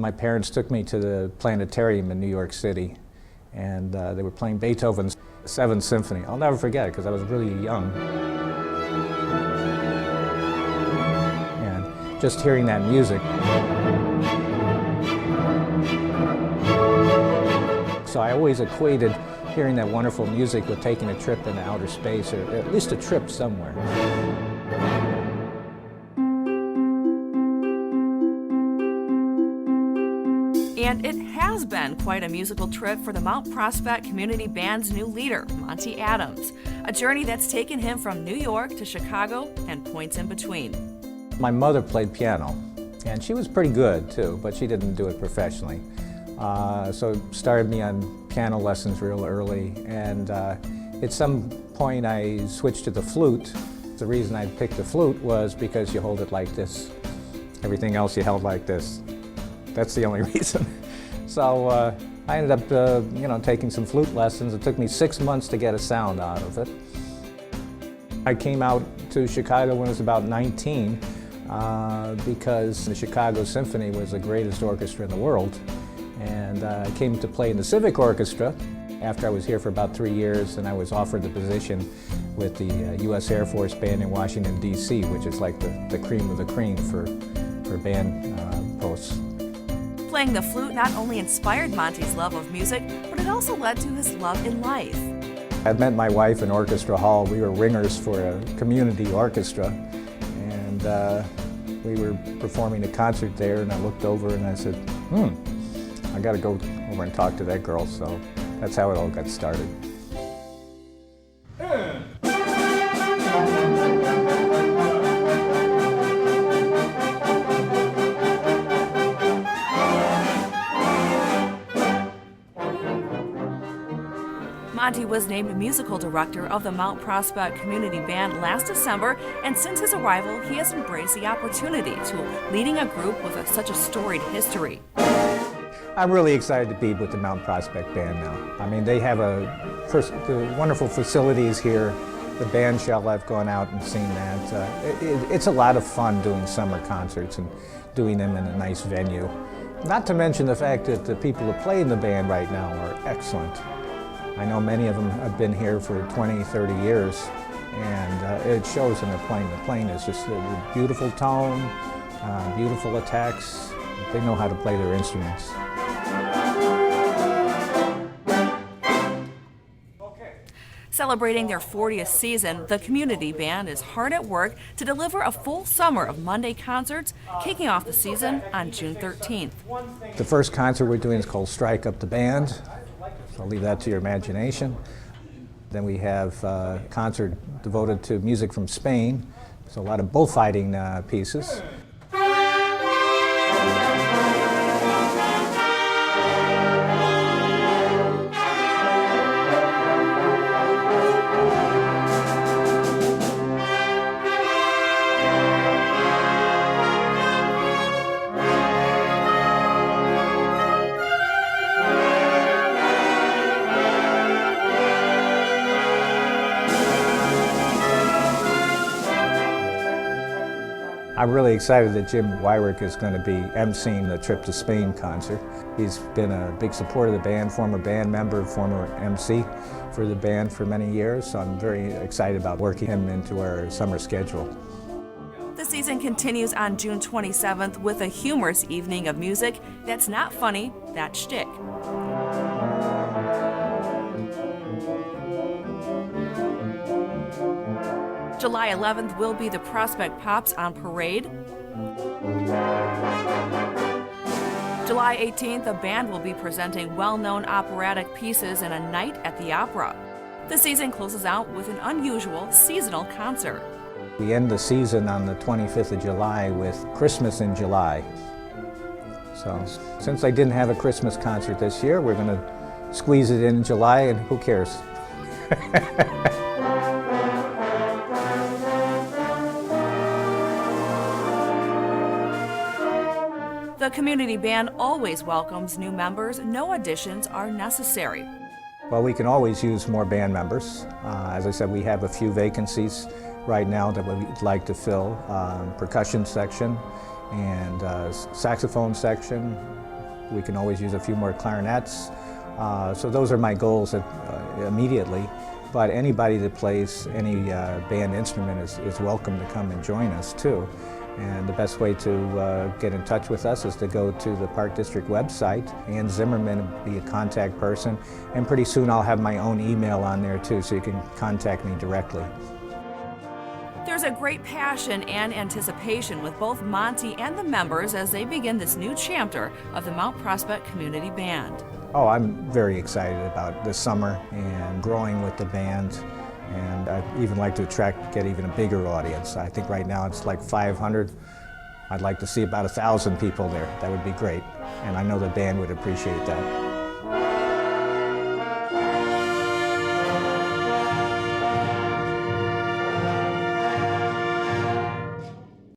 My parents took me to the planetarium in New York City, and they were playing Beethoven's Seventh Symphony. I'll never forget it because I was really young. And just hearing that music. So I always equated hearing that wonderful music with taking a trip into outer space, or at least a trip somewhere. And it has been quite a musical trip for the Mount Prospect Community Band's new leader, Monty Adams. A journey that's taken him from New York to Chicago and points in between. My mother played piano, and she was pretty good too, but she didn't do it professionally. So started me on piano lessons real early, and at some point I switched to the flute. The reason I picked the flute was because you hold it like this. Everything else you held like this. That's the only reason. So I ended up taking some flute lessons. It took me 6 months to get a sound out of it. I came out to Chicago when I was about 19 because the Chicago Symphony was the greatest orchestra in the world. And I came to play in the Civic Orchestra after I was here for about 3 years, and I was offered the position with the U.S. Air Force Band in Washington, D.C., which is like the cream of the cream for band posts. Playing the flute not only inspired Monty's love of music, but it also led to his love in life. I met my wife in Orchestra Hall. We were ringers for a community orchestra, and we were performing a concert there, and I looked over and I said, I got to go over and talk to that girl, so that's how it all got started. Monty was named musical director of the Mount Prospect Community Band last December, and since his arrival, he has embraced the opportunity to leading a group with such a storied history. I'm really excited to be with the Mount Prospect Band now. I mean, they have the wonderful facilities here. The band shell, I've gone out and seen that. It's a lot of fun doing summer concerts and doing them in a nice venue. Not to mention the fact that the people who play in the band right now are excellent. I know many of them have been here for 20, 30 years, and it shows in their playing. The playing is just a beautiful tone, beautiful attacks. They know how to play their instruments. Celebrating their 40th season, the Community Band is hard at work to deliver a full summer of Monday concerts, kicking off the season on June 13th. The first concert we're doing is called Strike Up the Band. So I'll leave that to your imagination. Then we have a concert devoted to music from Spain, so a lot of bullfighting pieces. I'm really excited that Jim Wyrick is going to be emceeing the Trip to Spain concert. He's been a big supporter of the band, former band member, former MC for the band for many years, so I'm very excited about working him into our summer schedule. The season continues on June 27th with a humorous evening of music that's not funny, that's shtick. July 11th will be the Prospect Pops on Parade. July 18th, a band will be presenting well-known operatic pieces in a night at the Opera. The season closes out with an unusual seasonal concert. We end the season on the 25th of July with Christmas in July. So since I didn't have a Christmas concert this year, we're going to squeeze it in July, and who cares? The Community Band always welcomes new members. No additions are necessary. Well, we can always use more band members. As I said, we have a few vacancies right now that we'd like to fill. Percussion section and saxophone section, We can always use a few more clarinets. So those are my goals immediately. But anybody that plays any band instrument is welcome to come and join us too. And the best way to get in touch with us is to go to the Park District website. Ann Zimmerman will be a contact person, and pretty soon I'll have my own email on there too, so you can contact me directly. There's a great passion and anticipation with both Monty and the members as they begin this new chapter of the Mount Prospect Community Band. Oh, I'm very excited about this summer and growing with the band. And I'd even like to get even a bigger audience. I think right now it's like 500. I'd like to see about 1,000 people there. That would be great. And I know the band would appreciate that.